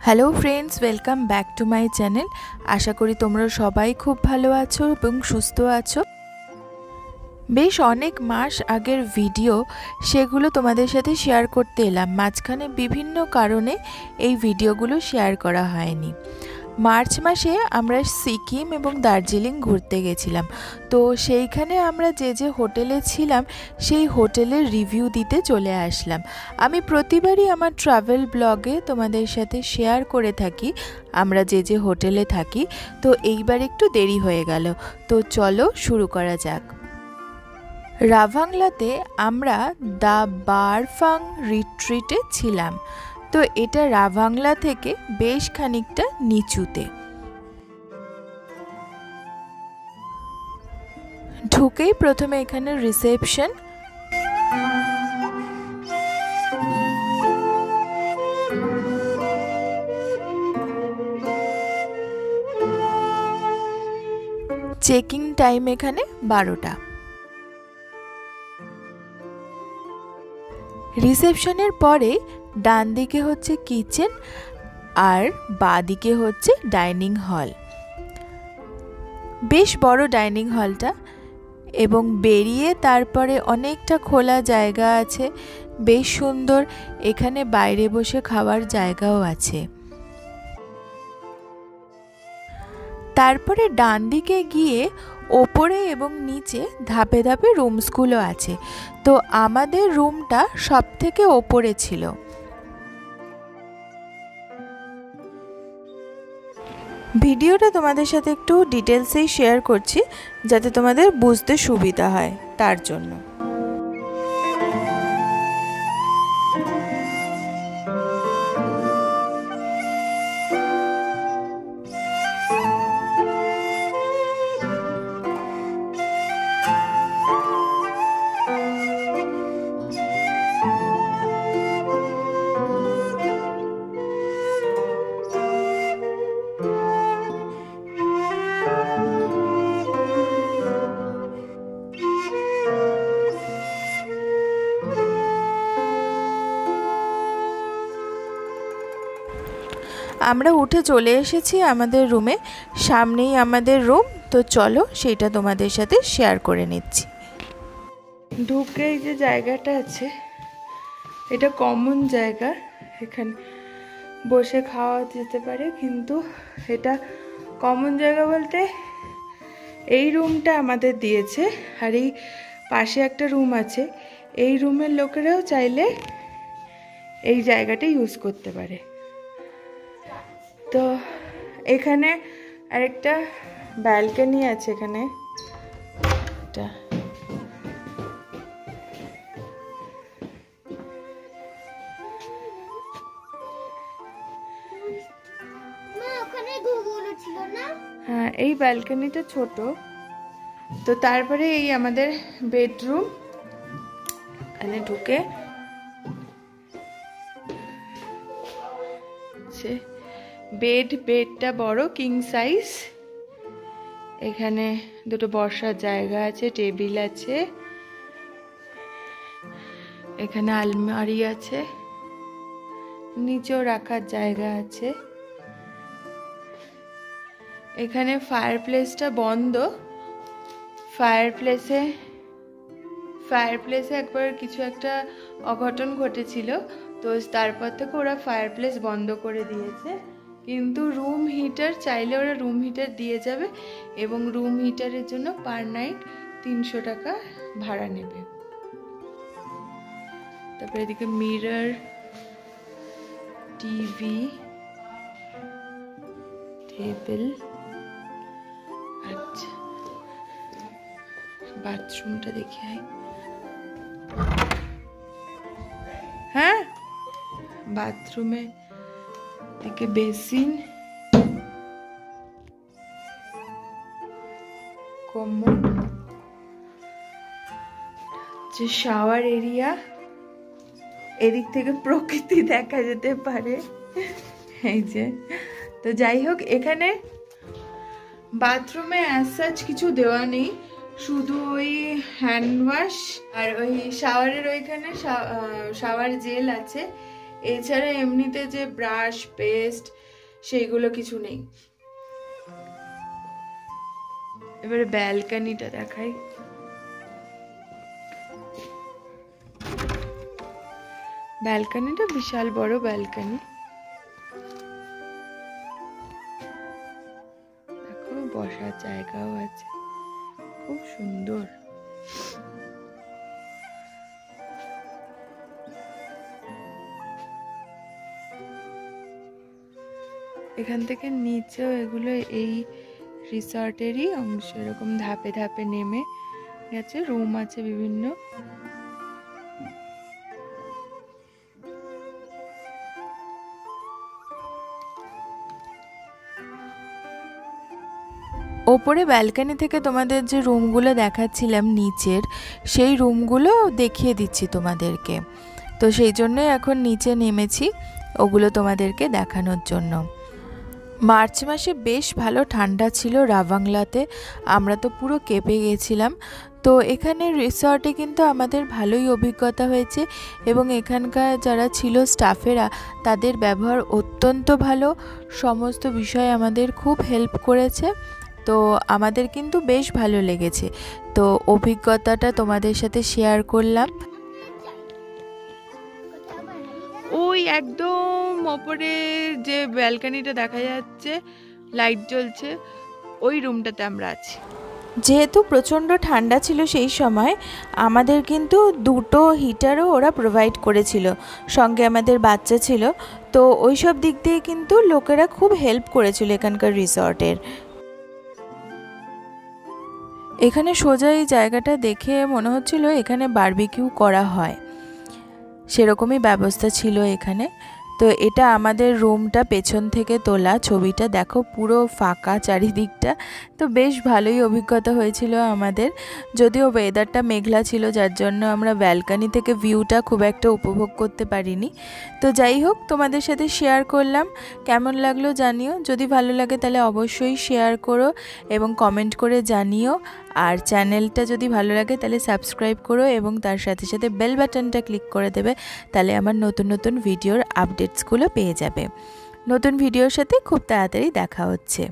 Hello friends, welcome back to my channel. আশা করি তোমরা সবাই খুব ভালো আছো এবং সুস্থ আছো। বেশ অনেক মাস আগের ভিডিও, সেগুলো তোমাদের সাথে শেয়ার করতে এলাম। মাঝখানে বিভিন্ন কারণে এই ভিডিওগুলো শেয়ার করা হয়নি। মার্চ মাসে আমরা সিকিম এবং দার্জিলিং ঘুরতে গেছিলাম। তো সেইখানে আমরা যে হোটেলে ছিলাম সেই হোটেলের রিভিউ দিতে চলে আসলাম। আমি প্রতিবারই আমার ট্রাভেল ব্লগে তোমাদের সাথে শেয়ার করে থাকি আমরা যে হোটেলে থাকি। তো এইবার একটু দেরি হয়ে গেল, তো চলো শুরু করা যাক। রাভাংলাতে আমরা দ্য বারফাং রিট্রিটে ছিলাম। তো এটা রাভাংলা থেকে বেশ খানিকটা নিচুতে। ঢুকেই প্রথমে এখানে রিসেপশন। চেকিং টাইম এখানে 12টা। রিসেপশনের পরে ডান দিকে হচ্ছে কিচেন আর বাঁ দিকে হচ্ছে ডাইনিং হল। বেশ বড় ডাইনিং হলটা, এবং বেরিয়ে তারপরে অনেকটা খোলা জায়গা আছে, বেশ সুন্দর। এখানে বাইরে বসে খাওয়ার জায়গাও আছে। তারপরে ডান দিকে গিয়ে ওপরে এবং নিচে ধাপে ধাপে রুমসগুলো আছে। তো আমাদের রুমটা সব থেকে ওপরে ছিল। ভিডিওটা তোমাদের সাথে একটু ডিটেলসেই শেয়ার করছি, যাতে তোমাদের বুঝতে সুবিধা হয়, তার জন্য। আমরা উঠে চলে এসেছি আমাদের রুমে। সামনেই আমাদের রুম, তো চলো সেইটা তোমাদের সাথে শেয়ার করে নিচ্ছি। ঢুকে যে জায়গাটা আছে, এটা কমন জায়গা, এখানে বসে খাওয়া যেতে পারে। কিন্তু এটা কমন জায়গা বলতে এই রুমটা আমাদের দিয়েছে, আর এই পাশে একটা রুম আছে। এই রুমের লোকেরাও চাইলে এই জায়গাটা ইউজ করতে পারে। তো এখানে আরেকটা ব্যালকনি আছে। এখানে হ্যাঁ, এই ব্যালকনিটা ছোট। তো তারপরে এই আমাদের বেডরুম, এখানে ঢুকে বেডটা বড়, কিং সাইজ। এখানে দুটো বসার জায়গা আছে, টেবিল আছে, এখানে আলমারি আছে, নিচেও রাখার জায়গা আছে। এখানে ফায়ারপ্লেসটা বন্ধ। ফায়ারপ্লেসে একবার কিছু একটা অঘটন ঘটেছিল, তো তারপর থেকে ওরা ফায়ারপ্লেস বন্ধ করে দিয়েছে। কিন্তু রুম হিটার চাইলে ওরা রুম হিটার দিয়ে যাবে, এবং রুম হিটারের জন্য পার নাইট 300 টাকা ভাড়া নেবে। তারপরে এদিকে মিরর, টিভি, টেবিল। আচ্ছা, বাথরুমটা দেখে আই। হ্যাঁ, বাথরুমে দিকে বেসিন, কমোড, যে শাওয়ার এরিয়া। এদিক থেকে প্রকৃতি দেখা যেতে পারে, এই যে। তো যাই হোক, এখানে বাথরুমে অ্যাজ সাচ কিছু দেওয়া নেই, শুধু ওই হ্যান্ড ওয়াশ আর ওই শাওয়ারের ওইখানে শাওয়ার জেল আছে। এছাড়া এমনিতে যে ব্রাশ পেস্ট সেইগুলো কিছু নেই। এবারে ব্যালকনিটা দেখাই। ব্যালকনিটা বিশাল বড় ব্যালকনি, দেখো বসার জায়গাও আছে, খুব সুন্দর। এখান থেকে নিচেও এগুলো এই রিসর্টেরই অংশ, এরকম ধাপে ধাপে নেমে গেছে, রুম আছে বিভিন্ন। ওপরে ব্যালকনি থেকে তোমাদের যে রুমগুলো দেখাচ্ছিলাম নিচের, সেই রুমগুলো দেখিয়ে দিচ্ছি তোমাদেরকে। তো সেই জন্যই এখন নিচে নেমেছি ওগুলো তোমাদেরকে দেখানোর জন্য। মার্চ মাসে বেশ ভালো ঠান্ডা ছিল রাভাংলাতে, আমরা তো পুরো কেঁপে গেছিলাম। তো এখানে রিসর্টে কিন্তু আমাদের ভালোই অভিজ্ঞতা হয়েছে এবং এখানকার যারা ছিল স্টাফেরা তাদের ব্যবহার অত্যন্ত ভালো, সমস্ত বিষয়ে আমাদের খুব হেল্প করেছে। তো আমাদের কিন্তু বেশ ভালো লেগেছে, তো অভিজ্ঞতাটা তোমাদের সাথে শেয়ার করলাম। ওই একদম ওপরে যে ব্যালকনিটা দেখা যাচ্ছে, লাইট জ্বলছে, ওই রুমটাতে আমরা আছি। যেহেতু প্রচণ্ড ঠান্ডা ছিল সেই সময়, আমাদের কিন্তু 2টো হিটারও ওরা প্রোভাইড করেছিল, সঙ্গে আমাদের বাচ্চা ছিল। তো ওই সব দিক দিয়ে কিন্তু লোকেরা খুব হেল্প করেছিল এখানকার রিসর্টের। এখানে সোজা এই জায়গাটা দেখে মনে হচ্ছিল এখানে বারবিকিউ করা হয়, সেরকমই ব্যবস্থা ছিল এখানে। তো এটা আমাদের রুমটা পেছন থেকে তোলা ছবিটা, দেখো পুরো ফাঁকা চারিদিকটা। তো বেশ ভালোই অভিজ্ঞতা হয়েছিল আমাদের, যদিও ওয়েদারটা মেঘলা ছিল যার জন্য আমরা ব্যালকনি থেকে ভিউটা খুব একটা উপভোগ করতে পারিনি। তো যাই হোক, তোমাদের সাথে শেয়ার করলাম, কেমন লাগলো জানিও। যদি ভালো লাগে তাহলে অবশ্যই শেয়ার করো এবং কমেন্ট করে জানিও। আর চ্যানেলটা যদি ভালো লাগে তাহলে সাবস্ক্রাইব করো এবং তার সাথে সাথে বেল বাটনটা ক্লিক করে দেবে, তাহলে আমার নতুন নতুন ভিডিওর আপডেটসগুলো পেয়ে যাবে। নতুন ভিডিওর সাথে খুব তাড়াতাড়ি দেখা হচ্ছে।